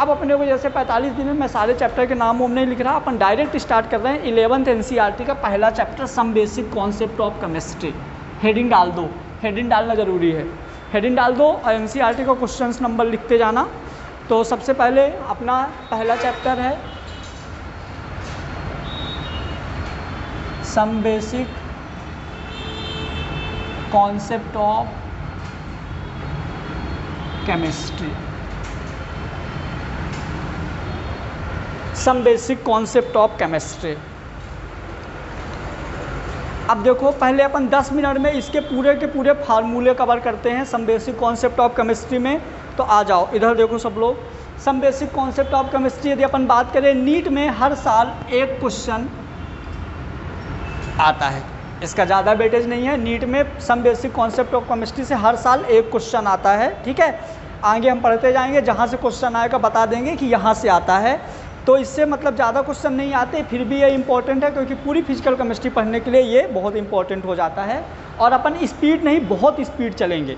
अब अपने को जैसे 45 दिन में मैं सारे चैप्टर के नाम नहीं लिख रहा, अपन डायरेक्ट स्टार्ट कर रहे हैं 11th NCERT का पहला chapter some basic concept of chemistry. Heading डाल दो, हेडिंग डालना ज़रूरी है, हेडिंग डाल दो और NCERT का क्वेश्चंस नंबर लिखते जाना। तो सबसे पहले अपना पहला चैप्टर है some basic concept of chemistry, some basic concept of chemistry. अब देखो पहले अपन 10 मिनट में इसके पूरे के पूरे फार्मूले कवर करते हैं some basic concept of chemistry में। तो आ जाओ इधर देखो सब लोग, some basic concept of chemistry यदि अपन बात करें, नीट में हर साल एक क्वेश्चन आता है, इसका ज़्यादा वेटेज नहीं है। नीट में some basic concept of chemistry से हर साल एक क्वेश्चन आता है, ठीक है। आगे हम पढ़ते जाएंगे, जहाँ से क्वेश्चन आएगा बता देंगे कि यहाँ से आता है। तो इससे मतलब ज़्यादा क्वेश्चन नहीं आते, फिर भी ये इंपॉर्टेंट है क्योंकि पूरी फिजिकल केमिस्ट्री पढ़ने के लिए ये बहुत इंपॉर्टेंट हो जाता है। और अपन स्पीड नहीं, बहुत स्पीड चलेंगे,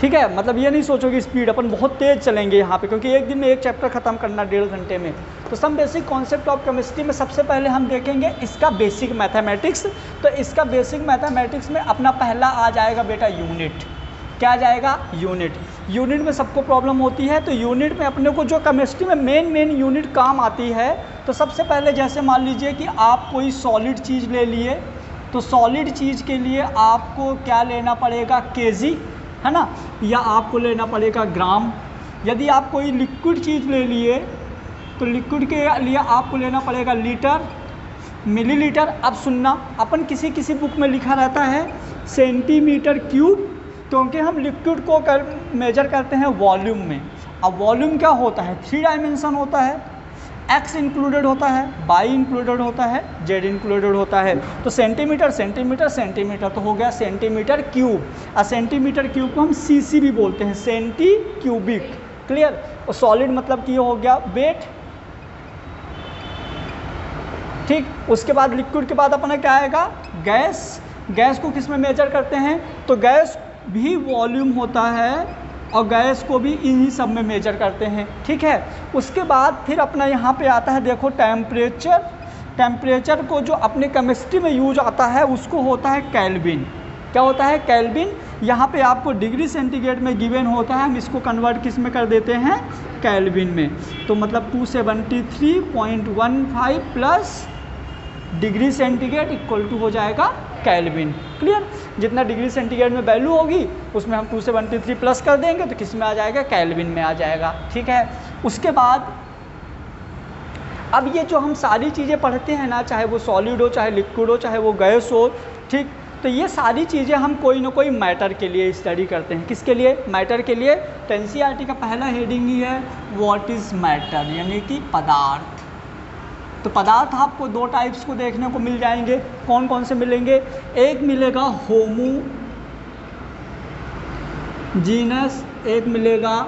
ठीक है। मतलब ये नहीं सोचोगे स्पीड, अपन बहुत तेज़ चलेंगे यहाँ पे, क्योंकि एक दिन में एक चैप्टर ख़त्म करना 1.5 घंटे में। तो some basic concept of chemistry में सबसे पहले हम देखेंगे इसका बेसिक मैथमेटिक्स। तो इसका बेसिक मैथमेटिक्स में अपना पहला आ जाएगा बेटा यूनिट। क्या आ जाएगा? यूनिट। यूनिट में सबको प्रॉब्लम होती है, तो यूनिट में अपने को जो केमिस्ट्री में मेन यूनिट काम आती है, तो सबसे पहले जैसे मान लीजिए कि आप कोई सॉलिड चीज़ ले लिए, तो सॉलिड चीज़ के लिए आपको क्या लेना पड़ेगा? केजी, है ना, या आपको लेना पड़ेगा ग्राम। यदि आप कोई लिक्विड चीज़ ले लिए तो लिक्विड के लिए आपको लेना पड़ेगा लीटर, मिलीलीटर। अब सुनना, अपन किसी बुक में लिखा रहता है सेंटीमीटर क्यूब, क्योंकि हम लिक्विड को मेजर करते हैं वॉल्यूम में। अब वॉल्यूम क्या होता है? 3 डायमेंशन होता है, एक्स इंक्लूडेड होता है, वाई इंक्लूडेड होता है, जेड इंक्लूडेड होता है। तो सेंटीमीटर सेंटीमीटर सेंटीमीटर तो हो गया सेंटीमीटर क्यूब। और सेंटीमीटर क्यूब को हम सीसी भी बोलते हैं, सेंटी क्यूबिक। क्लियर? और सॉलिड मतलब कि ये हो गया वेट, ठीक। उसके बाद लिक्विड के बाद अपना क्या आएगा? गैस। गैस को किस में मेजर करते हैं? तो गैस भी वॉल्यूम होता है और गैस को भी इन्हीं सब में मेजर करते हैं, ठीक है। उसके बाद फिर अपना यहाँ पे आता है देखो टेम्परेचर। टेम्परेचर को जो अपने केमिस्ट्री में यूज आता है उसको होता है केल्विन। क्या होता है? केल्विन। यहाँ पे आपको डिग्री सेंटीग्रेड में गिवन होता है, हम इसको कन्वर्ट किस में कर देते हैं? केल्विन में। तो मतलब 273.15 plus degree centigrade equal to हो जाएगा केल्विन। क्लियर? जितना डिग्री सेंटीग्रेड में वैल्यू होगी उसमें हम 273 प्लस कर देंगे तो किस में आ जाएगा? केल्विन में आ जाएगा, ठीक है। उसके बाद अब ये जो हम सारी चीज़ें पढ़ते हैं ना, चाहे वो सॉलिड हो, चाहे लिक्विड हो, चाहे वो गैस हो, ठीक, तो ये सारी चीज़ें हम कोई ना कोई मैटर के लिए स्टडी करते हैं। किसके लिए? मैटर के लिए। तो NCERT का पहला हेडिंग ही है व्हाट इज़ मैटर, यानी कि पदार्थ। तो पदार्थ आपको 2 टाइप्स को देखने को मिल जाएंगे। कौन कौन से मिलेंगे? एक मिलेगा होमोजीनस, एक मिलेगा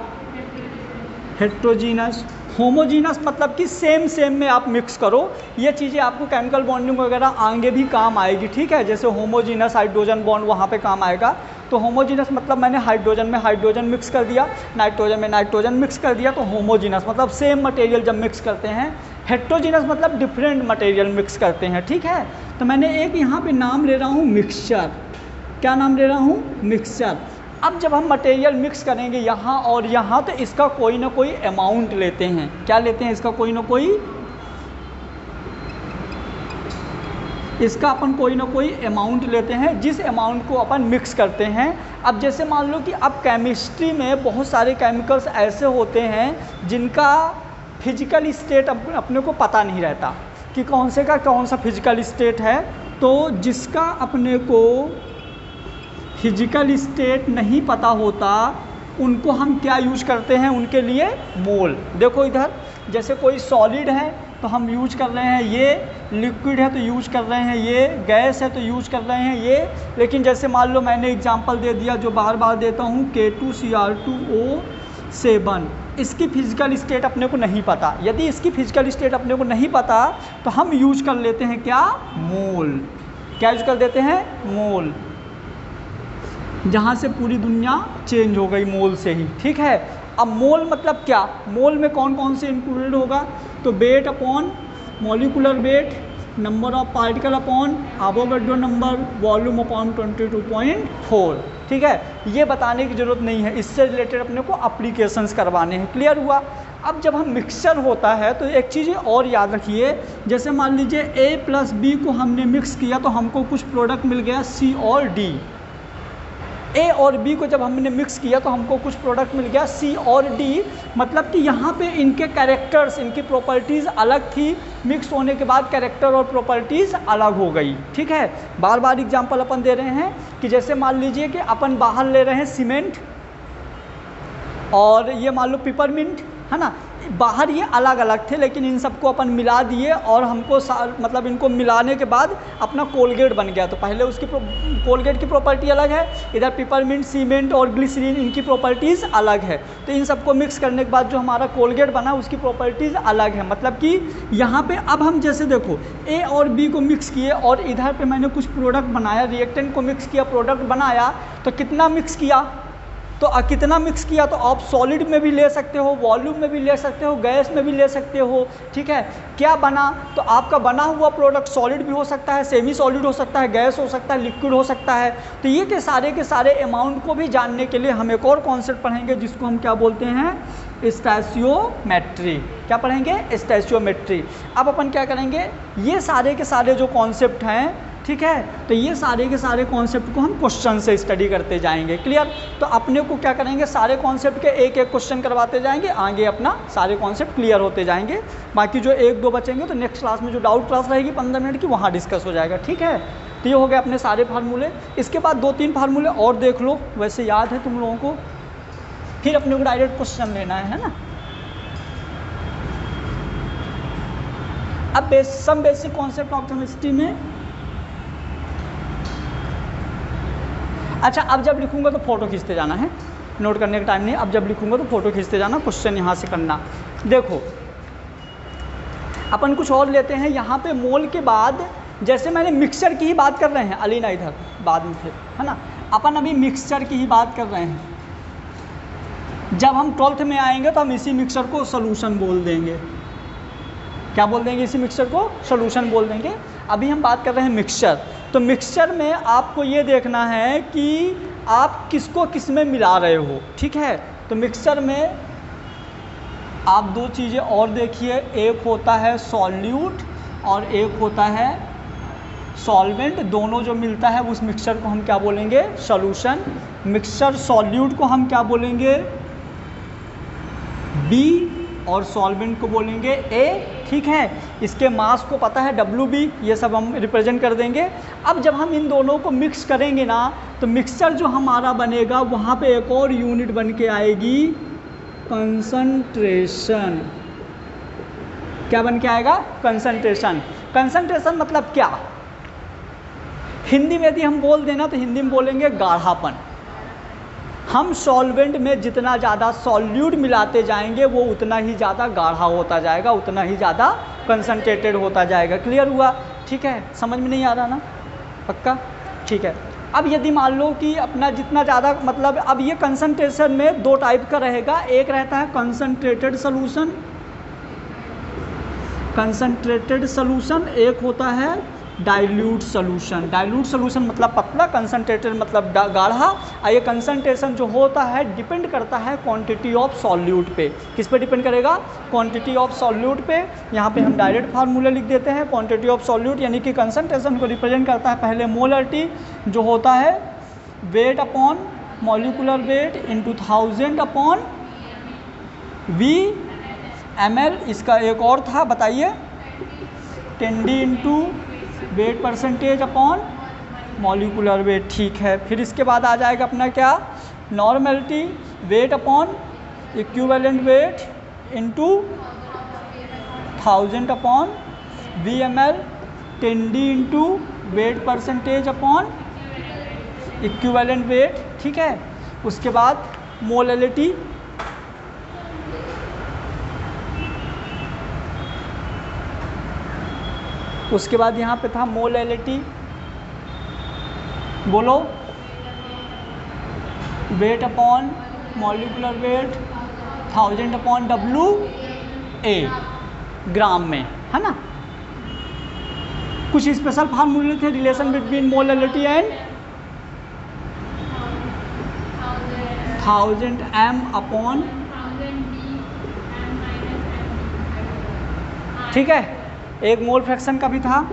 हेट्रोजीनस। होमोजीनस मतलब कि सेम में आप मिक्स करो। ये चीज़ें आपको केमिकल बॉन्डिंग वगैरह आगे भी काम आएगी, ठीक है। जैसे होमोजीनस हाइड्रोजन बॉन्ड वहाँ पे काम आएगा। तो होमोजीनस मतलब मैंने हाइड्रोजन में हाइड्रोजन मिक्स कर दिया, नाइट्रोजन में नाइट्रोजन मिक्स कर दिया, तो होमोजीनस मतलब सेम मटेरियल जब मिक्स करते हैं। हेट्रोजीनस मतलब डिफरेंट मटेरियल मिक्स करते हैं, ठीक है। तो मैंने एक यहाँ पे नाम ले रहा हूँ मिक्सचर। क्या नाम ले रहा हूँ? मिक्सचर। अब जब हम मटेरियल मिक्स करेंगे यहाँ और यहाँ, तो इसका कोई ना कोई अमाउंट लेते हैं। क्या लेते हैं? इसका कोई ना कोई अमाउंट लेते हैं, जिस अमाउंट को अपन मिक्स करते हैं। अब जैसे मान लो कि अब केमिस्ट्री में बहुत सारे केमिकल्स ऐसे होते हैं जिनका फिजिकल स्टेट अपने को पता नहीं रहता कि कौन सा फिजिकल स्टेट है। तो जिसका अपने को फिजिकल स्टेट नहीं पता होता उनको हम क्या यूज करते हैं? उनके लिए मोल। देखो इधर, जैसे कोई सॉलिड है तो हम यूज कर रहे हैं ये, लिक्विड है तो यूज कर रहे हैं ये, गैस है तो यूज कर रहे हैं ये। लेकिन जैसे मान लो मैंने एग्जांपल दे दिया जो बार बार देता हूँ, K2Cr2O7, इसकी फिजिकल स्टेट अपने को नहीं पता। यदि इसकी फिजिकल स्टेट अपने को नहीं पता तो हम यूज कर लेते हैं क्या? मोल। क्या यूज कर देते हैं? मोल। जहाँ से पूरी दुनिया चेंज हो गई मोल से ही, ठीक है। अब मोल मतलब क्या, मोल में कौन कौन से इंक्लूडेड होगा, तो wait upon molecular wait, number of particle upon Avogadro number, volume upon 22.4। ठीक है, ये बताने की ज़रूरत नहीं है, इससे रिलेटेड अपने को अप्लीकेशंस करवाने हैं। क्लियर हुआ। अब जब हम मिक्सचर होता है तो एक चीज़ और याद रखिए, जैसे मान लीजिए A प्लस B को हमने मिक्स किया तो हमको कुछ प्रोडक्ट मिल गया C और D। A और B को जब हमने मिक्स किया तो हमको कुछ प्रोडक्ट मिल गया C और D, मतलब कि यहाँ पे इनके कैरेक्टर्स, इनकी प्रॉपर्टीज़ अलग थी, मिक्स होने के बाद कैरेक्टर और प्रॉपर्टीज़ अलग हो गई। ठीक है, बार बार एग्जांपल अपन दे रहे हैं कि जैसे मान लीजिए कि अपन बाहर ले रहे हैं सीमेंट और ये मान लो पिपरमिंट, है ना, बाहर ये अलग अलग थे लेकिन इन सबको अपन मिला दिए और हमको मतलब इनको मिलाने के बाद अपना कोलगेट बन गया। तो पहले उसकी कोलगेट की प्रॉपर्टी अलग है, इधर पिपरमिंट, सीमेंट और ग्लिसरीन इनकी प्रॉपर्टीज़ अलग है। तो इन सबको मिक्स करने के बाद जो हमारा कोलगेट बना उसकी प्रॉपर्टीज़ अलग है। मतलब कि यहाँ पे अब हम जैसे देखो A और B को मिक्स किए और इधर पे मैंने कुछ प्रोडक्ट बनाया, रिएक्टेंट को मिक्स किया, प्रोडक्ट बनाया, तो कितना मिक्स किया, तो कितना मिक्स किया, तो आप सॉलिड में भी ले सकते हो, वॉल्यूम में भी ले सकते हो, गैस में भी ले सकते हो। ठीक है, क्या बना, तो आपका बना हुआ प्रोडक्ट सॉलिड भी हो सकता है, सेमी सॉलिड हो सकता है, गैस हो सकता है, लिक्विड हो सकता है। तो ये के सारे अमाउंट को भी जानने के लिए हम एक और कॉन्सेप्ट पढ़ेंगे जिसको हम क्या बोलते हैं, स्टैचियोमेट्री। क्या पढ़ेंगे, स्टैचियोमेट्री। अब अपन क्या करेंगे, ये सारे के सारे जो कॉन्सेप्ट हैं, ठीक है, तो ये सारे के सारे कॉन्सेप्ट को हम क्वेश्चन से स्टडी करते जाएंगे। क्लियर। तो अपने को क्या करेंगे, सारे कॉन्सेप्ट के एक एक क्वेश्चन करवाते जाएंगे, आगे अपना सारे कॉन्सेप्ट क्लियर होते जाएंगे। बाकी जो एक दो बचेंगे तो नेक्स्ट क्लास में जो डाउट क्लास रहेगी 15 मिनट की, वहाँ डिस्कस हो जाएगा। ठीक है, तो ये हो गए अपने सारे फार्मूले। इसके बाद 2-3 फार्मूले और देख लो, वैसे याद है तुम लोगों को, फिर अपने को डायरेक्ट क्वेश्चन लेना है ना। अब some basic concept of chemistry में, अच्छा, अब जब लिखूंगा तो फोटो खींचते जाना है, नोट करने का टाइम नहीं। अब जब लिखूंगा तो फोटो खींचते जाना, क्वेश्चन यहाँ से करना। देखो अपन कुछ और लेते हैं यहाँ पे। मोल के बाद जैसे मैंने मिक्सचर की ही बात कर रहे हैं, अलीना इधर बाद में फिर, है ना, अपन अभी मिक्सचर की ही बात कर रहे हैं। जब हम 12th में आएंगे तो हम इसी मिक्सचर को सोल्यूशन बोल देंगे। क्या बोल देंगे, इसी मिक्सचर को सोल्यूशन बोल देंगे। अभी हम बात कर रहे हैं मिक्सचर। तो मिक्सचर में आपको ये देखना है कि आप किसको किस में मिला रहे हो। ठीक है, तो मिक्सचर में आप दो चीज़ें और देखिए, एक होता है सॉल्यूट और एक होता है सॉल्वेंट। दोनों जो मिलता है उस मिक्सचर को हम क्या बोलेंगे, सॉल्यूशन। मिक्सचर सॉल्यूट को हम क्या बोलेंगे, B, और सॉल्वेंट को बोलेंगे A। ठीक है, इसके मास को पता है WB, ये सब हम रिप्रेजेंट कर देंगे। अब जब हम इन दोनों को मिक्स करेंगे ना, तो मिक्सचर जो हमारा बनेगा वहाँ पे एक और यूनिट बन के आएगी, कंसंट्रेशन। क्या बन के आएगा, कंसंट्रेशन। कंसंट्रेशन मतलब क्या, हिंदी में यदि हम बोल देना तो हिंदी में बोलेंगे गाढ़ापन। हम सॉल्वेंट में जितना ज़्यादा सॉल्यूट मिलाते जाएंगे वो उतना ही ज़्यादा गाढ़ा होता जाएगा, उतना ही ज़्यादा कंसंट्रेटेड होता जाएगा। क्लियर हुआ। ठीक है, समझ में नहीं आ रहा ना, पक्का। ठीक है, अब यदि मान लो कि अपना जितना ज़्यादा, मतलब अब ये कंसंट्रेशन में दो टाइप का रहेगा। एक रहता है कंसंट्रेटेड सॉल्यूशन, कंसंट्रेटेड सॉल्यूशन, एक होता है डाइल्यूट सॉल्यूशन। डाइल्यूट सॉल्यूशन मतलब पतला, कंसंट्रेटेड मतलब गाढ़ा। और ये कंसंट्रेशन जो होता है डिपेंड करता है क्वांटिटी ऑफ सॉल्यूट पे। किस पे डिपेंड करेगा, क्वांटिटी ऑफ सॉल्यूट पे। यहाँ पे हम डायरेक्ट फार्मूला लिख देते हैं, क्वांटिटी ऑफ सॉल्यूट यानी कि कंसंट्रेशन को रिप्रेजेंट करता है पहले मोलरिटी, जो होता है wait upon molecular weight into 1000 upon VmL। इसका एक और था, बताइए, 10D into weight percentage upon molecular wait. ठीक है, फिर इसके बाद आ जाएगा अपना क्या, normality, weight upon equivalent weight into 1000 upon VmL, 10D into weight percentage upon equivalent weight. ठीक है, उसके बाद मोलैलिटी, उसके बाद यहाँ पे था मोलैलिटी, बोलो, weight upon molecular weight 1000/WA gram में, है ना। कुछ स्पेशल फार्मूले थे, relation between molality and 1000 m upon, ठीक है। एक मोल फ्रैक्शन का भी था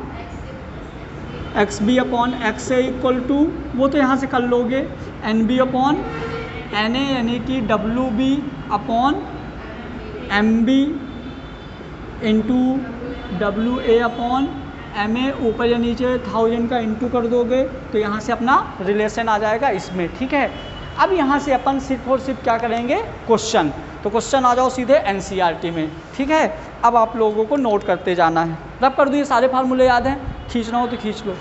XB upon XA equal to, वो तो यहाँ से कर लोगे, NB अपॉन NA यानी कि WB upon MB into WA upon MA, ऊपर या नीचे 1000 का इंटू कर दोगे तो यहाँ से अपना रिलेशन आ जाएगा इसमें, ठीक है। अब यहाँ से अपन सिर्फ और सिर्फ क्या करेंगे, क्वेश्चन। तो क्वेश्चन आ जाओ सीधे NCERT में, ठीक है। अब आप लोगों को नोट करते जाना है। रब कर दो, ये सारे फार्मूले याद हैं, खींचना हो तो खींच लो।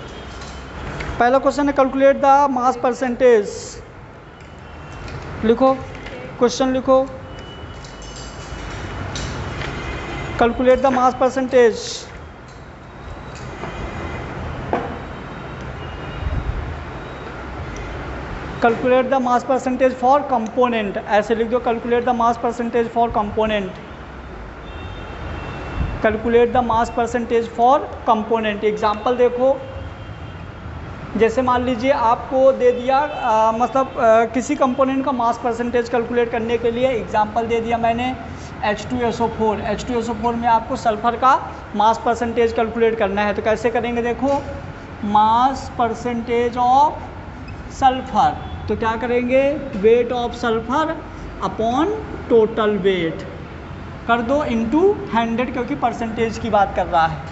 पहला क्वेश्चन है कैलकुलेट द मास परसेंटेज, लिखो क्वेश्चन, लिखो calculate the mass percentage. Calculate the mass percentage for component, ऐसे लिख दो, calculate the mass percentage for component, calculate the mass percentage for component. Example देखो, जैसे मान लीजिए आपको दे दिया किसी कंपोनेंट का मास परसेंटेज कैलकुलेट करने के लिए एग्जाम्पल दे दिया मैंने H2SO4। H2SO4 में आपको सल्फर का मास परसेंटेज कैलकुलेट करना है, तो कैसे करेंगे देखो, मास परसेंटेज ऑफ सल्फर, तो क्या करेंगे, weight of sulphur upon total weight कर दो इंटू 100, क्योंकि परसेंटेज की बात कर रहा है।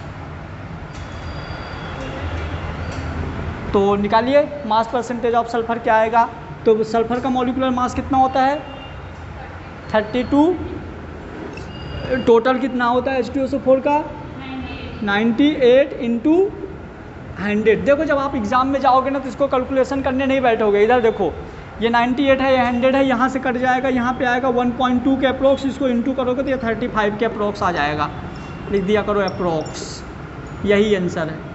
तो निकालिए मास परसेंटेज ऑफ सल्फर क्या आएगा। तो सल्फर का मॉलिक्यूलर मास कितना होता है 32, टोटल कितना होता है H2SO4 का 98 इंटू 100। देखो जब आप एग्जाम में जाओगे ना तो इसको कैलकुलेशन करने नहीं बैठोगे, इधर देखो ये 98 है, ये 100 है, यहाँ से कट जाएगा, यहाँ पे आएगा 1.2 के अप्रोक्स, इसको इंटू करोगे तो ये 35 के अप्रोक्स आ जाएगा, लिख दिया करो अप्रोक्स, यही आंसर है।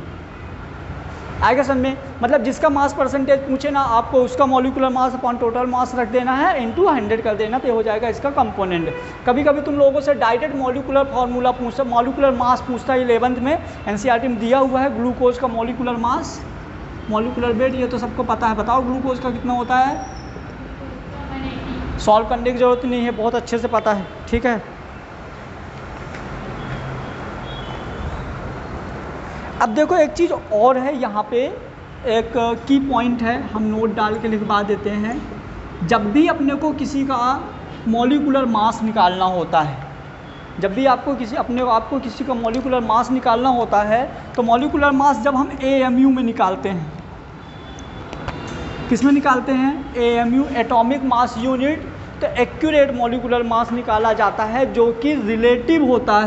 आएगा समझ में, मतलब जिसका मास परसेंटेज पूछे ना आपको उसका molecular mass upon total mass रख देना है, इंटू 100 कर देना, तो ये हो जाएगा इसका कंपोनेंट। कभी कभी तुम लोगों से डायरेक्ट मॉलिक्यूलर फार्मूला पूछता, मॉलिक्यूलर मास पूछता है 11th में, NCERT में दिया हुआ है ग्लूकोज का मॉलिक्यूलर मास, मॉलिक्यूलर वेट, ये तो सबको पता है। बताओ ग्लूकोज का कितना होता है, सॉल्व करने की ज़रूरत नहीं है, बहुत अच्छे से पता है, ठीक है। अब देखो एक चीज़ और है यहाँ पे, एक की पॉइंट है, हम नोट डाल के लिखवा देते हैं। जब भी अपने को किसी का मॉलिक्यूलर मास निकालना होता है, जब भी आपको किसी का मॉलिक्यूलर मास निकालना होता है, तो मॉलिक्यूलर मास जब हम AMU में निकालते हैं, किस में निकालते हैं, AMU एटॉमिक मास यूनिट, तो एक्यूरेट मॉलिक्यूलर मास निकाला जाता है जो कि रिलेटिव होता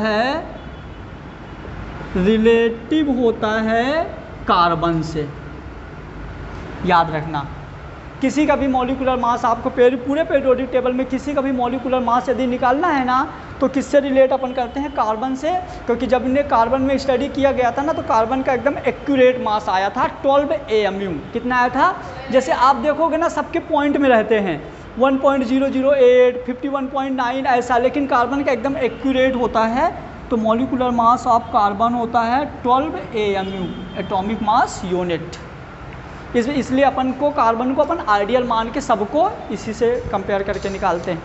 है कार्बन से। याद रखना, किसी का भी मॉलिक्यूलर मास आपको पूरे पीरियोडिक टेबल में किसी का भी मॉलिक्यूलर मास यदि निकालना है ना, तो किससे रिलेट अपन करते हैं, कार्बन से, क्योंकि जब इन्हें कार्बन में स्टडी किया गया था ना, तो कार्बन का एकदम एक्यूरेट मास आया था 12 AMU। कितना आया था, जैसे आप देखोगे ना सबके पॉइंट में रहते हैं 1.008, 51.9 ऐसा, लेकिन कार्बन का एकदम एक्यूरेट होता है। तो मॉलिक्यूलर मास ऑफ कार्बन होता है 12 AMU एटॉमिक मास यूनिट। इसलिए अपन को कार्बन को अपन आइडियल मान के सबको इसी से कंपेयर करके निकालते हैं।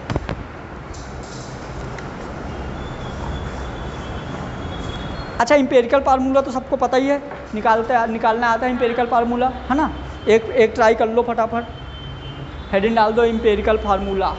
अच्छा, इंपेरिकल फार्मूला तो सबको पता ही है, निकालना आता है इंपेरिकल फार्मूला, है ना। एक ट्राई कर लो फटाफट, हेडिंग डाल दो empirical formula.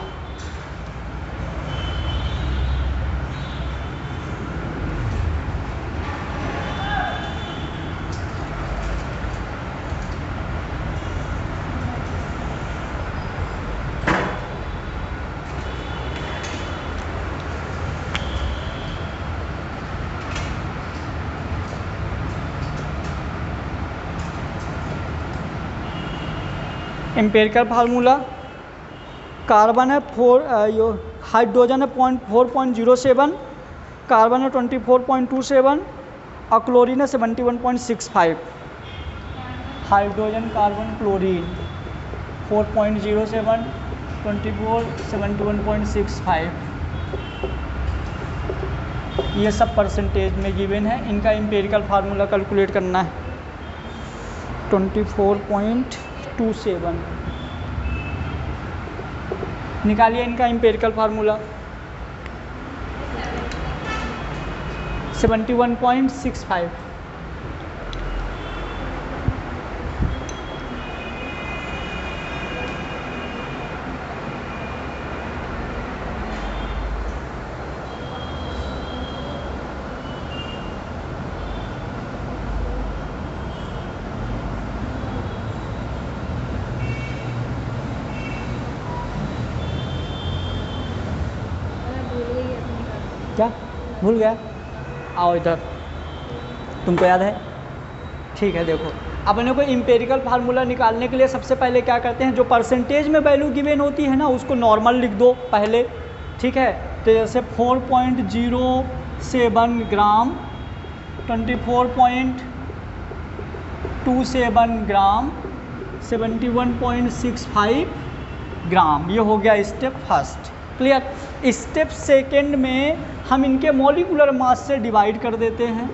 Empirical formula, carbon है हाइड्रोजन है 4.07, कार्बन है 24.27 और क्लोरीन है 71.65। Hydrogen, carbon, chlorine 4.07, 24, 71.65। ये सब परसेंटेज में गिवन है। इनका एम्पिरिकल फार्मूला कैलकुलेट करना है 24.27। निकालिए इनका एम्पिरिकल फार्मूला 71.65। क्या भूल गया? आओ इधर, तुमको याद है? ठीक है, देखो अपने को एम्पिरिकल फार्मूला निकालने के लिए सबसे पहले क्या करते हैं, जो परसेंटेज में वैल्यू गिवन होती है ना उसको नॉर्मल लिख दो पहले, ठीक है। तो जैसे 4.07 ग्राम, 24.27 ग्राम, 71.65 ग्राम, ये हो गया step first. Clear? Step second में हम इनके मॉलिक्यूलर मास से डिवाइड कर देते हैं।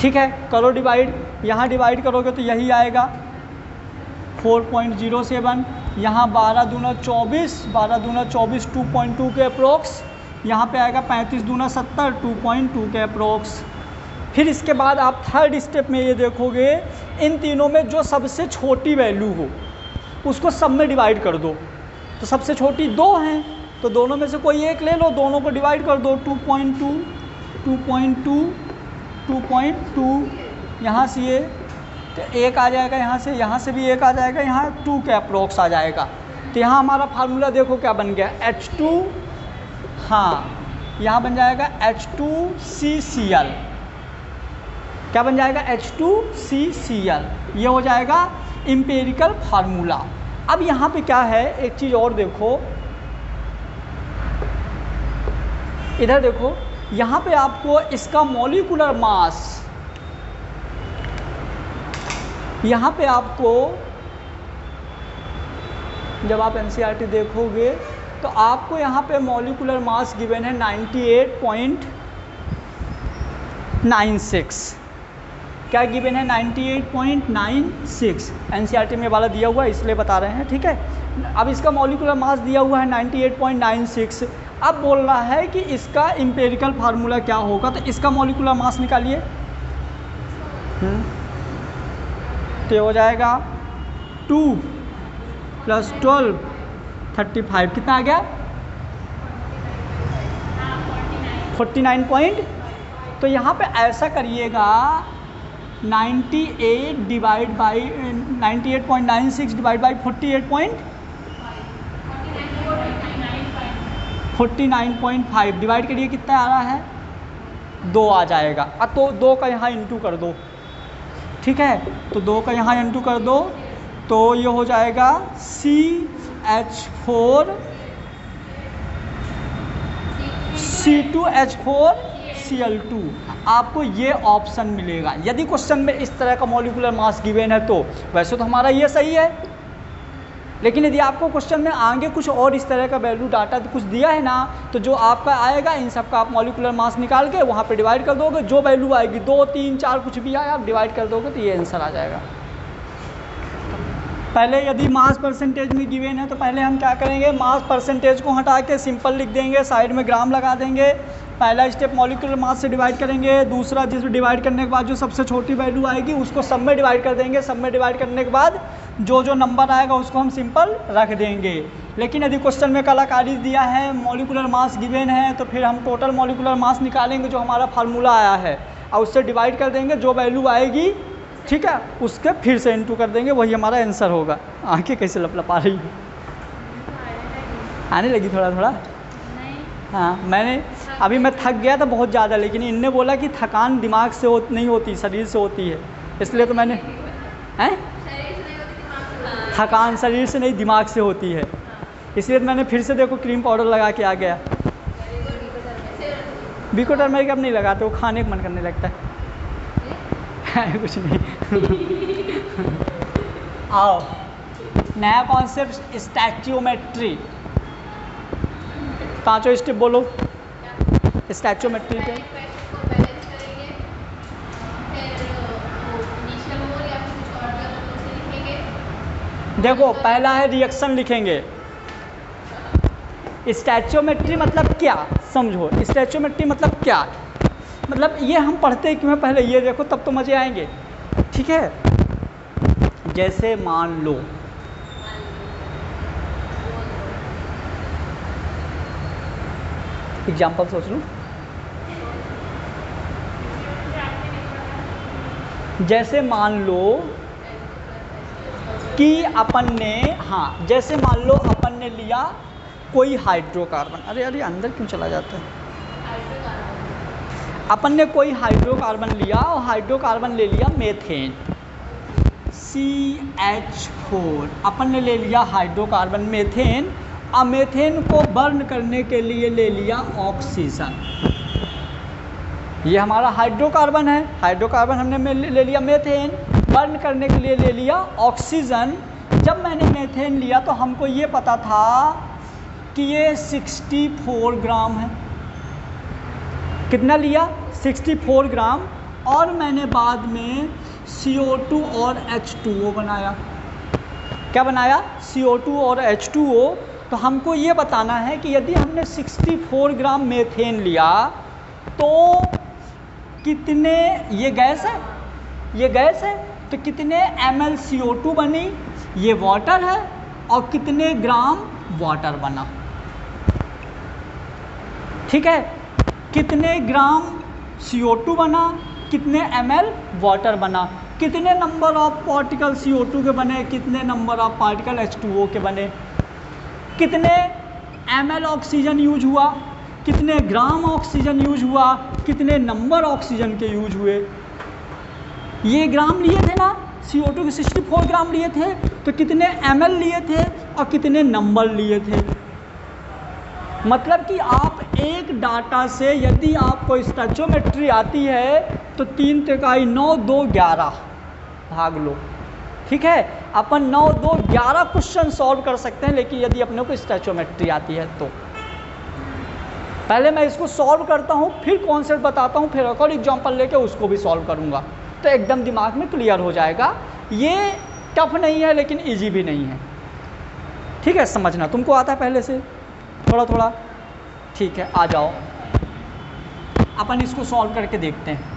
ठीक है, करो डिवाइड। यहाँ डिवाइड करोगे तो यही आएगा 4.07, यहाँ 12 दूना 24, 12 दूना 24 2.2 के अप्रोक्स, यहाँ पे आएगा 35 दूना 70 2.2 के अप्रोक्स। फिर इसके बाद आप थर्ड स्टेप में ये देखोगे, इन तीनों में जो सबसे छोटी वैल्यू हो उसको सब में डिवाइड कर दो। तो सबसे छोटी 2 हैं तो दोनों में से कोई एक ले लो, दोनों को डिवाइड कर दो। 2.2, 2.2, 2.2, यहाँ से ये तो एक आ जाएगा, यहाँ से भी एक आ जाएगा, यहाँ 2 के अप्रोक्स आ जाएगा। तो यहाँ हमारा फार्मूला देखो क्या बन गया, H2, हाँ यहाँ बन जाएगा H2CCl। क्या बन जाएगा? H2CCl। ये हो जाएगा एम्पिरिकल फार्मूला। अब यहाँ पे क्या है, एक चीज़ और देखो, इधर देखो, यहाँ पे आपको इसका मॉलिक्यूलर मास, यहाँ पे आपको जब आप एनसीईआरटी देखोगे तो आपको यहाँ पे मॉलिक्यूलर मास गिवन है 98.96। क्या गिवन है? 98.96। एनसीईआरटी में वाला दिया हुआ है इसलिए बता रहे हैं, ठीक है। अब इसका मॉलिक्यूलर मास दिया हुआ है 98.96। अब बोल रहा है कि इसका एम्पिरिकल फार्मूला क्या होगा, तो इसका मॉलिक्यूलर मास निकालिए। तो हो जाएगा 2 + 12 35, कितना आ गया? 49 तो यहाँ पे ऐसा करिएगा 98 divide by 98.96 divide by 49.5 divide करिए, कितना आ रहा है? 2 आ जाएगा। अब तो 2 का यहाँ इंटू कर दो, ठीक है। तो 2 का यहाँ इंटू कर दो तो ये हो जाएगा CH4 C2H4Cl2। आपको ये ऑप्शन मिलेगा यदि क्वेश्चन में इस तरह का मॉलिक्यूलर मास गिवन है। तो वैसे तो हमारा ये सही है, लेकिन यदि आपको क्वेश्चन में आगे कुछ और इस तरह का वैल्यू डाटा कुछ दिया है ना, तो जो आपका आएगा इन सब का आप मॉलिक्यूलर मास निकाल के वहाँ पे डिवाइड कर दोगे। जो वैल्यू आएगी 2, 3, 4 कुछ भी आए आप डिवाइड कर दोगे तो ये आंसर आ जाएगा। पहले यदि मास परसेंटेज में गिवन है तो पहले हम क्या करेंगे, मास परसेंटेज को हटा के सिंपल लिख देंगे, साइड में ग्राम लगा देंगे। पहला स्टेप मॉलिक्यूलर मास से डिवाइड करेंगे, दूसरा जिसमें डिवाइड करने के बाद जो सबसे छोटी वैल्यू आएगी उसको सब में डिवाइड कर देंगे। सब में डिवाइड करने के बाद जो जो नंबर आएगा उसको हम सिंपल रख देंगे। लेकिन यदि क्वेश्चन में कलाकारी दिया है, मॉलिक्यूलर मास गिवन है, तो फिर हम टोटल मॉलिक्यूलर मास निकालेंगे जो हमारा फार्मूला आया है और उससे डिवाइड कर देंगे। जो वैल्यू आएगी, ठीक है, उसके फिर से इंटू कर देंगे, वही हमारा आंसर होगा। आंखें कैसे लपलपा रही है? आने लगी थोड़ा थोड़ा? हाँ, मैंने अभी मैं थक गया था बहुत ज़्यादा, लेकिन इनने बोला कि थकान दिमाग से नहीं होती, शरीर से होती है, इसलिए तो मैंने हैं थकान शरीर से नहीं दिमाग से होती है, इसलिए तो मैंने फिर से देखो क्रीम पाउडर लगा के आ गया। बीको टर्मरिक अब नहीं लगाते, वो खाने का मन करने लगता है। कुछ नहीं। आओ नया कॉन्सेप्ट स्टैच्योमेट्री। पांचों स्टेप बोलो स्टैच्योमेट्री पे। देखो पहला है रिएक्शन लिखेंगे। स्टैच्योमेट्री मतलब क्या, समझो स्टैच्योमेट्री मतलब क्या, मतलब ये हम पढ़ते क्यों हैं पहले ये देखो, तब तो मज़े आएंगे। ठीक है, जैसे मान लो एग्जाम्पल सोच लूँ, जैसे मान लो कि अपन ने, हाँ जैसे मान लो अपन ने लिया कोई हाइड्रोकार्बन, अरे अरे अंदर क्यों चला जाता है, अपन ने कोई हाइड्रोकार्बन लिया और हाइड्रोकार्बन ले लिया मेथेन CH4, अपन ने ले लिया हाइड्रोकार्बन मेथेन, अब मेथेन को बर्न करने के लिए ले लिया ऑक्सीजन। ये हमारा हाइड्रोकार्बन है, हाइड्रोकार्बन हमने ले लिया मेथेन, बर्न करने के लिए ले लिया ऑक्सीजन। जब मैंने मेथेन लिया तो हमको ये पता था कि ये 64 ग्राम है, कितना लिया 64 ग्राम, और मैंने बाद में CO2 और H2O बनाया। क्या बनाया, CO2 और H2O। तो हमको ये बताना है कि यदि हमने 64 ग्राम मेथेन लिया तो कितने, ये गैस है, ये गैस है, तो कितने ml CO2 बनी, ये वाटर है, और कितने ग्राम वाटर बना। ठीक है, कितने ग्राम CO2 बना, कितने ml वाटर बना, कितने नंबर ऑफ पार्टिकल CO2 के बने, कितने नंबर ऑफ पार्टिकल H2O के बने, कितने ml ऑक्सीजन यूज हुआ, कितने ग्राम ऑक्सीजन यूज हुआ, कितने नंबर ऑक्सीजन के यूज हुए। ये ग्राम लिए थे ना, CO2 के 64 ग्राम लिए थे, तो कितने ml लिए थे और कितने नंबर लिए थे। मतलब कि आप एक डाटा से यदि आपको स्टैच्योमेट्री आती है तो 3 तिहाई 9 2 11 भाग लो। ठीक है, अपन 9 2 11 क्वेश्चन सॉल्व कर सकते हैं, लेकिन यदि अपने को स्टैच्योमेट्री आती है तो। पहले मैं इसको सॉल्व करता हूँ, फिर कॉन्सेप्ट बताता हूँ, फिर एक और एग्जाम्पल लेके उसको भी सॉल्व करूँगा, तो एकदम दिमाग में क्लियर हो जाएगा। ये टफ नहीं है लेकिन ईजी भी नहीं है। ठीक है, समझना तुमको आता है पहले से थोड़ा थोड़ा। ठीक है, आ जाओ अपन इसको सॉल्व करके देखते हैं।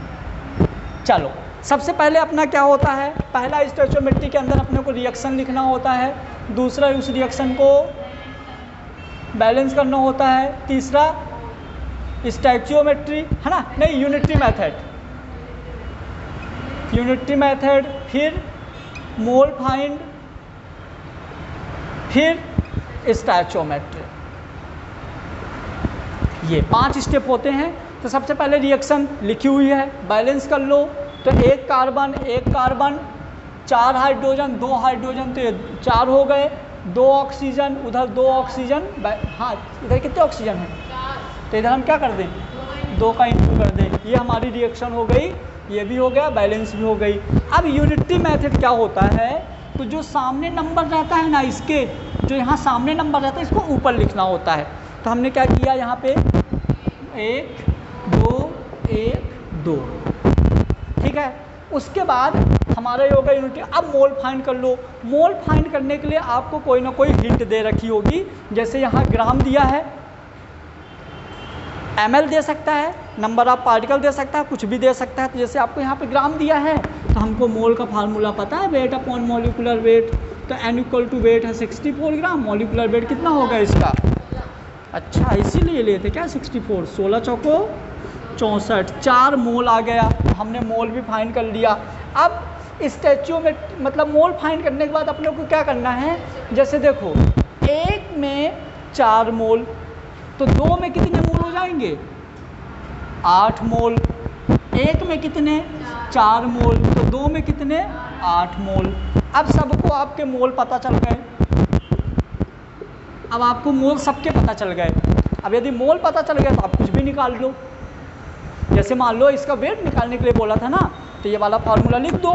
चलो, सबसे पहले अपना क्या होता है, पहला स्टैच्योमेट्री के अंदर अपने को रिएक्शन लिखना होता है, दूसरा उस रिएक्शन को बैलेंस करना होता है, तीसरा स्टैच्योमेट्री है ना, नहीं यूनिटरी मेथड, यूनिटरी मेथड, फिर मोल फाइंड, फिर स्टैच्योमेट्री। ये 5 स्टेप होते हैं। तो सबसे पहले रिएक्शन लिखी हुई है, बैलेंस कर लो। तो एक कार्बन 4 हाइड्रोजन 2 हाइड्रोजन, तो ये 4 हो गए, 2 ऑक्सीजन, उधर 2 ऑक्सीजन, हाँ इधर कितने ऑक्सीजन हैं, तो इधर हम क्या कर दें 2 का इंटू कर दें। ये हमारी रिएक्शन हो गई, ये भी हो गया, बैलेंस भी हो गई। अब यूनिटरी मेथड क्या होता है, तो जो सामने नंबर रहता है ना, इसके जो यहाँ सामने नंबर रहता है इसको ऊपर लिखना होता है। तो हमने क्या किया यहाँ पे 1 2 1 2। ठीक है, उसके बाद हमारा ये होगा यूनिटी। अब मोल फाइंड कर लो। मोल फाइंड करने के लिए आपको कोई ना कोई हिंट दे रखी होगी, जैसे यहाँ ग्राम दिया है, ml दे सकता है, नंबर ऑफ पार्टिकल दे सकता है, कुछ भी दे सकता है। तो जैसे आपको यहाँ पे ग्राम दिया है तो हमको मोल का फार्मूला पता है, वेट अपॉन मॉलिकुलर वेट। तो n इक्वल टू वेट है 64 ग्राम, मॉलिकुलर वेट कितना होगा इसका, अच्छा इसीलिए लेते क्या 64, 16 चौको 64, 4 मोल आ गया। हमने मोल भी फाइंड कर लिया। अब स्टैच्यू में मतलब मोल फाइंड करने के बाद अपने को क्या करना है, जैसे देखो 1 में 4 मोल, तो 2 में कितने मोल हो जाएंगे 8 मोल, 1 में कितने 4 मोल, तो 2 में कितने 8 मोल। अब सबको आपके मोल पता चल गए, अब आपको मोल सबके पता चल गए। अब यदि मोल पता चल गया तो आप कुछ भी निकाल लो। जैसे मान लो इसका वेट निकालने के लिए बोला था ना, तो ये वाला फार्मूला लिख दो,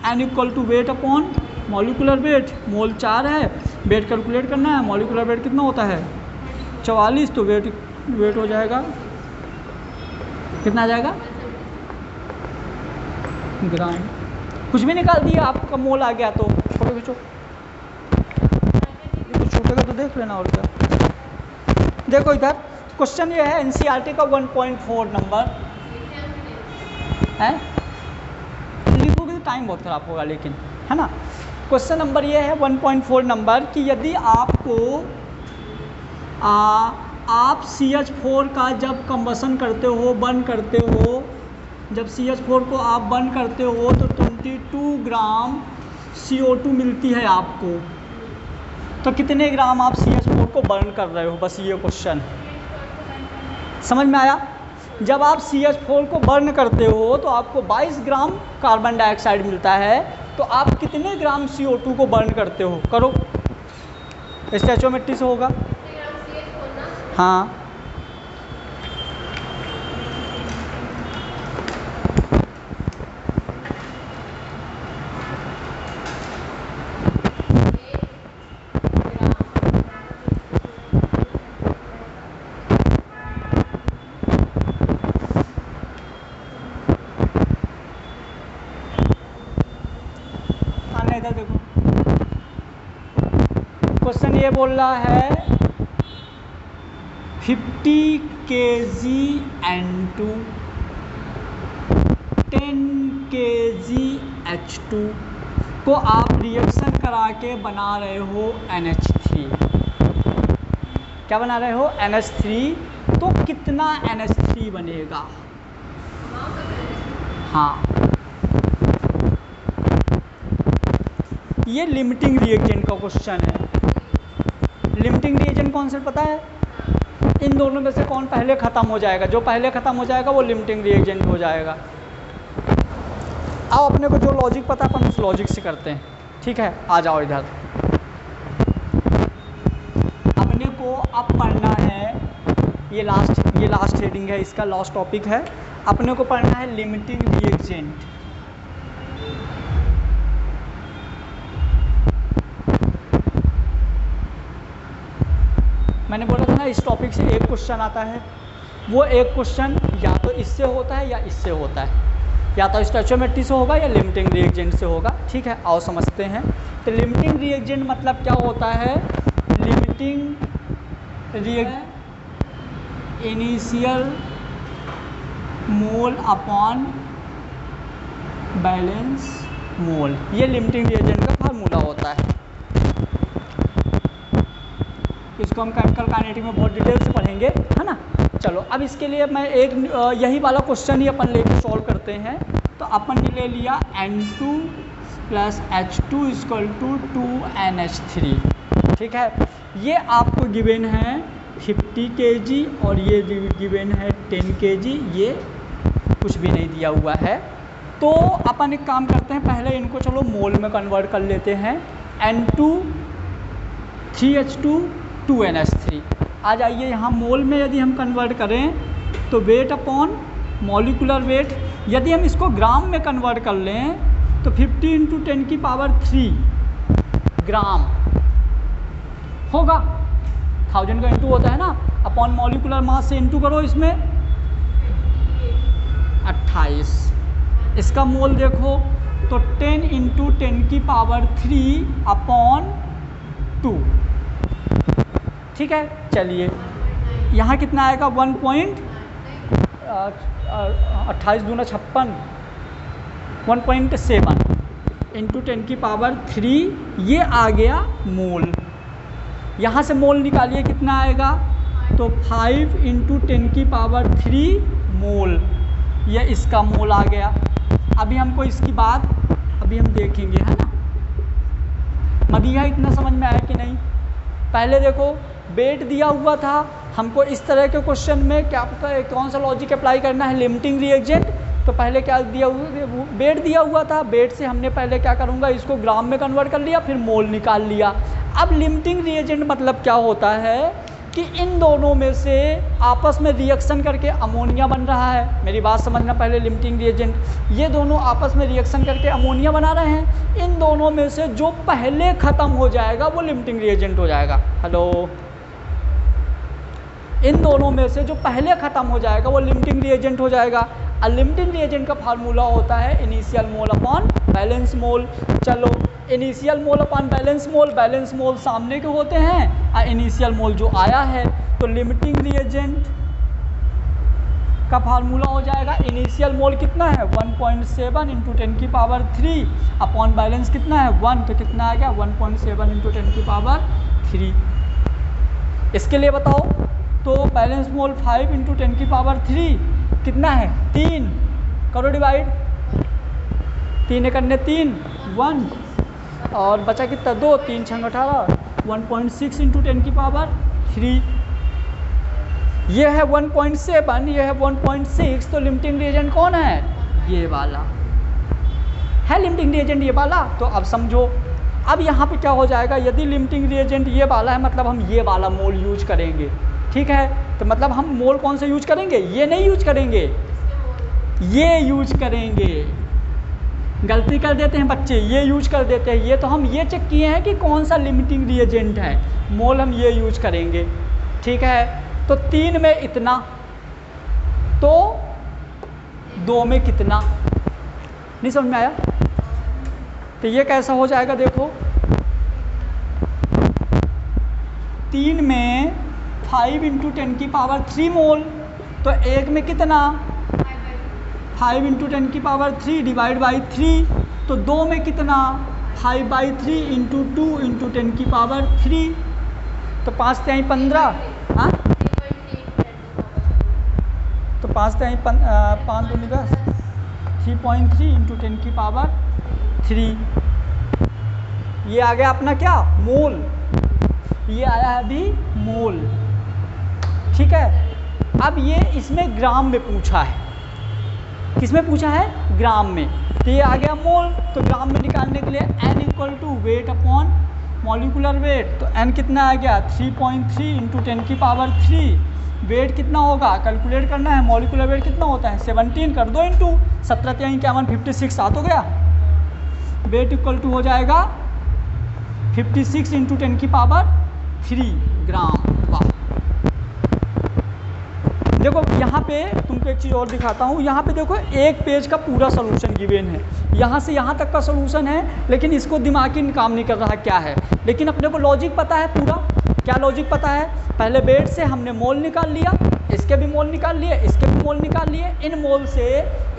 n equal to weight upon molecular weight, mole 4 है, वेट कैलकुलेट करना है, मॉलिकुलर वेट कितना होता है 44, तो वेट हो जाएगा कितना आ जाएगा ग्राम, कुछ भी निकाल दिया आपका मोल आ गया। तो फोटो खींचो, कुछ छूटेगा तो देख लेना। और क्या देखो इधर क्वेश्चन ये है एनसीईआरटी का 1.4 नंबर है, लिखोगे तो टाइम बहुत खराब होगा लेकिन, है ना। क्वेश्चन नंबर ये है 1.4 नंबर कि यदि आपको आप CH4 का जब कंबसन करते हो, बर्न करते हो, जब CH4 को आप बर्न करते हो तो 22 ग्राम CO2 मिलती है आपको, तो कितने ग्राम आप CH4 को बर्न कर रहे हो, बस ये क्वेश्चन समझ में आया। जब आप CH4 को बर्न करते हो तो आपको 22 ग्राम कार्बन डाइऑक्साइड मिलता है, तो आप कितने ग्राम CO2 को बर्न करते हो, करो, स्टोइचियोमेट्री से होगा। हाँ इधर देखो, क्वेश्चन ये बोल रहा है 50 kg N2 10 kg H2 को आप रिएक्शन करा के बना रहे हो NH3, क्या बना रहे हो NH3, तो कितना NH3 बनेगा। हाँ ये लिमिटिंग रिएजेंट का क्वेश्चन है। लिमिटिंग रिएजेंट कौन सा पता है, इन दोनों में से कौन पहले ख़त्म हो जाएगा, जो पहले ख़त्म हो जाएगा वो लिमिटिंग रिएजेंट हो जाएगा। अब अपने को जो लॉजिक पता है अपन उस लॉजिक से करते हैं, ठीक है। आ जाओ इधर, अपने को अब पढ़ना है, ये लास्ट हेडिंग है, इसका लास्ट टॉपिक है। अपने को पढ़ना है लिमिटिंग रिएजेंट। मैंने बोला था ना इस टॉपिक से एक क्वेश्चन आता है, वो एक क्वेश्चन या तो इससे होता है या इससे होता है, या तो स्टोइचियोमेट्री से होगा या लिमिटिंग रिएजेंट से होगा, ठीक है। आओ समझते हैं। तो लिमिटिंग रिएजेंट मतलब क्या होता है, limiting reagent initial mole upon balance mole, ये लिमिटिंग रिएजेंट का फार्मूला होता है। इसको हम केमिकल काइनेटिक में बहुत डिटेल से पढ़ेंगे, है ना। चलो अब इसके लिए मैं एक यही वाला क्वेश्चन ही अपन लेके सॉल्व करते हैं। तो अपन ने ले लिया N2 + H2 = 2NH3, ठीक है। ये आपको गिवन है 50 kg और ये गिवन है 10 kg, ये कुछ भी नहीं दिया हुआ है। तो अपन एक काम करते हैं, पहले इनको चलो मोल में कन्वर्ट कर लेते हैं। N2 3H2 2NH3, आ जाइए यहाँ मोल में यदि हम कन्वर्ट करें तो वेट अपॉन मॉलिकुलर वेट, यदि हम इसको ग्राम में कन्वर्ट कर लें तो 50 × 10⁻³ ग्राम होगा। 1000 का इंटू होता है ना, अपॉन मॉलिकुलर मास से इंटू करो इसमें 28, इसका मोल देखो तो 10 × 10⁻³ 2, ठीक है। चलिए यहाँ कितना आएगा 1.28 दूना 56, 1.7 × 10⁻³ ये आ गया मोल। यहाँ से मोल निकालिए कितना आएगा, तो 5 × 10⁻³ मोल, ये इसका मोल आ गया। अभी हमको इसकी बात अभी हम देखेंगे, है ना। मदिया इतना समझ में आया कि नहीं। पहले देखो वेट दिया हुआ था, हमको इस तरह के क्वेश्चन में क्या कौन सा लॉजिक अप्लाई करना है, लिमिटिंग रिएजेंट। तो पहले क्या दिया हुआ, वेट दिया हुआ था, वेट से हमने पहले क्या करूँगा, इसको ग्राम में कन्वर्ट कर लिया, फिर मोल निकाल लिया। अब लिमिटिंग रिएजेंट मतलब क्या होता है, कि इन दोनों में से आपस में रिएक्शन करके अमोनिया बन रहा है। मेरी बात समझना पहले, लिमिटिंग रिएजेंट, ये दोनों आपस में रिएक्शन करके अमोनिया बना रहे हैं। इन दोनों में से जो पहले ख़त्म हो जाएगा वो लिमिटिंग रिएजेंट हो जाएगा। हेलो, इन दोनों में से जो पहले ख़त्म हो जाएगा वो लिमिटिंग रिएजेंट हो जाएगा। और लिमिटिंग रिएजेंट का फार्मूला होता है इनिशियल मोल अपॉन बैलेंस मोल। चलो, इनिशियल मोल अपॉन बैलेंस मोल सामने के होते हैं और इनिशियल मोल जो आया है, तो लिमिटिंग रिएजेंट का फार्मूला हो जाएगा इनिशियल मोल कितना है 1.7 इंटू 10 की पावर 3 अपॉन बैलेंस कितना है 1, तो कितना आ गया 1.7 इंटू 10 की पावर 3। इसके लिए बताओ, तो बैलेंस मोल 5 इंटू 10 की पावर 3 कितना है 3, करो डिवाइड, 3 एक 3 1 और बचा कितना 2, 3 6 18, 1.6 इंटू 10 की पावर 3। ये है 1.7, ये है 1.6, तो लिमिटिंग रिएजेंट कौन है, ये वाला है लिमिटिंग रिएजेंट, ये वाला। तो अब समझो, अब यहाँ पे क्या हो जाएगा, यदि लिमिटिंग रिएजेंट ये वाला है मतलब हम ये वाला मोल यूज करेंगे, ठीक है। तो मतलब हम मोल कौन से यूज करेंगे, ये नहीं यूज करेंगे, ये यूज करेंगे। गलती कर देते हैं बच्चे, ये यूज कर देते हैं। ये तो हम ये चेक किए हैं कि कौन सा लिमिटिंग रिएजेंट है, मोल हम ये यूज करेंगे, ठीक है। तो 3 में इतना, तो 2 में कितना, नहीं समझ में आया। तो ये कैसा हो जाएगा, देखो 3 में 5 इंटू 10 की पावर 3 मोल, तो 1 में कितना 5 इंटू 10 की पावर 3 डिवाइड बाई 3, तो 2 में कितना 5/3 इंटू 2 इंटू 10 की पावर 3, तो 5 3 15, हाँ तो 5 3 5 2 10, 3.3 इंटू 10 की पावर 3। ये आ गया अपना क्या, मोल, ये आया है अभी मोल, ठीक है। अब ये इसमें ग्राम में पूछा है, किसमें पूछा है, ग्राम में। तो ये आ गया मोल, तो ग्राम में निकालने के लिए n equal to weight upon molecular weight, तो n कितना आ गया 3.3 इंटू 10 की पावर 3, वेट कितना होगा कैलकुलेट करना है, मॉलिकुलर वेट कितना होता है 17, कर दो इंटू 17 3 51 56 आ तो गया, वेट इक्वल टू हो जाएगा 56 इंटू 10 की पावर 3 ग्राम। वाह, देखो यहाँ पे तुमको एक चीज़ और दिखाता हूँ। यहाँ पे देखो एक पेज का पूरा सोल्यूशन गिवन है, यहाँ से यहाँ तक का सोल्यूशन है, लेकिन इसको दिमागी काम नहीं कर रहा क्या है, लेकिन अपने को लॉजिक पता है पूरा। क्या लॉजिक पता है, पहले वेट से हमने मोल निकाल लिया, इसके भी मोल निकाल लिए, इसके भी मोल निकाल लिए, इन मोल से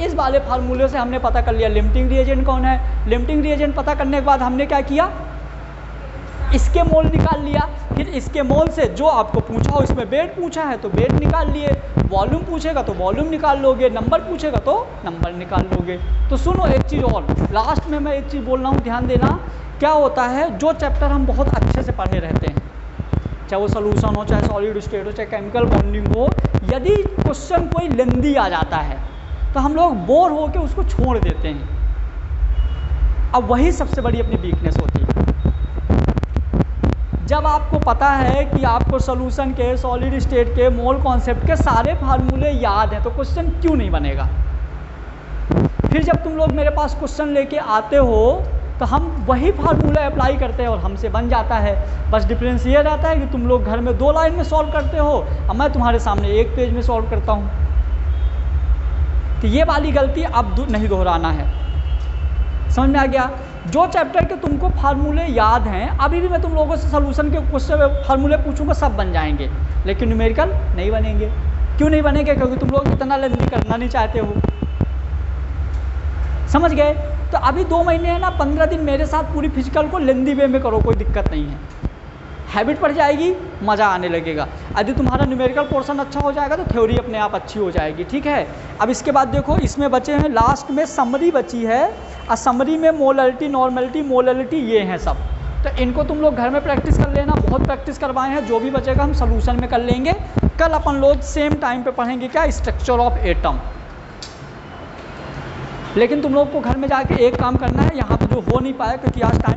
इस वाले फार्मूले से हमने पता कर लिया लिमिटिंग रिएजेंट कौन है। लिमिटिंग रिएजेंट पता करने के बाद हमने क्या किया, इसके मोल निकाल लिया, फिर इसके मोल से जो आपको पूछा हो, इसमें वेट पूछा है तो वेट निकाल लिए, वॉल्यूम पूछेगा तो वॉल्यूम निकाल लोगे, नंबर पूछेगा तो नंबर निकाल लोगे। तो सुनो एक चीज़ और, लास्ट में मैं एक चीज़ बोल रहा हूँ, ध्यान देना। क्या होता है, जो चैप्टर हम बहुत अच्छे से पढ़े रहते हैं, चाहे वो सोल्यूशन हो, चाहे सॉलिड स्टेट हो, चाहे केमिकल बॉन्डिंग हो, यदि क्वेश्चन कोई लेंदी आ जाता है तो हम लोग बोर होकर उसको छोड़ देते हैं। अब वही सबसे बड़ी अपनी वीकनेस होती है। जब आपको पता है कि आपको सॉल्यूशन के, सॉलिड स्टेट के, मोल कॉन्सेप्ट के सारे फार्मूले याद हैं, तो क्वेश्चन क्यों नहीं बनेगा। फिर जब तुम लोग मेरे पास क्वेश्चन लेके आते हो तो हम वही फार्मूला अप्लाई करते हैं और हमसे बन जाता है। बस डिफरेंस ये रहता है कि तुम लोग घर में 2 लाइन में सॉल्व करते हो और मैं तुम्हारे सामने 1 पेज में सॉल्व करता हूँ। तो ये वाली गलती अब नहीं दोहराना है, समझ में आ गया। जो चैप्टर के तुमको फार्मूले याद हैं, अभी भी मैं तुम लोगों से सॉल्यूशन के क्वेश्चन फार्मूले पूछूंगा, सब बन जाएंगे, लेकिन न्यूमेरिकल नहीं बनेंगे। क्यों नहीं बनेंगे, क्योंकि तुम लोग इतना लेंथी करना नहीं चाहते हो, समझ गए। तो अभी 2 महीने है ना, 15 दिन मेरे साथ पूरी फिजिकल को लेंदी वे में करो, कोई दिक्कत नहीं है, हैबिट पड़ जाएगी, मज़ा आने लगेगा। यदि तुम्हारा न्यूमेरिकल पोर्शन अच्छा हो जाएगा तो थ्योरी अपने आप अच्छी हो जाएगी, ठीक है। अब इसके बाद देखो, इसमें बचे हैं लास्ट में समरी बची है, और समरी में मोलैलिटी, नॉर्मैलिटी, मोलैलिटी ये हैं सब। तो इनको तुम लोग घर में प्रैक्टिस कर लेना, बहुत प्रैक्टिस करवाए हैं। जो भी बचेगा हम सोल्यूशन में कर लेंगे। कल अपन लोग सेम टाइम पे पढ़ेंगे क्या, स्ट्रक्चर ऑफ एटम। लेकिन तुम लोग को घर में जाके एक काम करना है, यहाँ पे जो हो नहीं पाया क्योंकि आज टाइम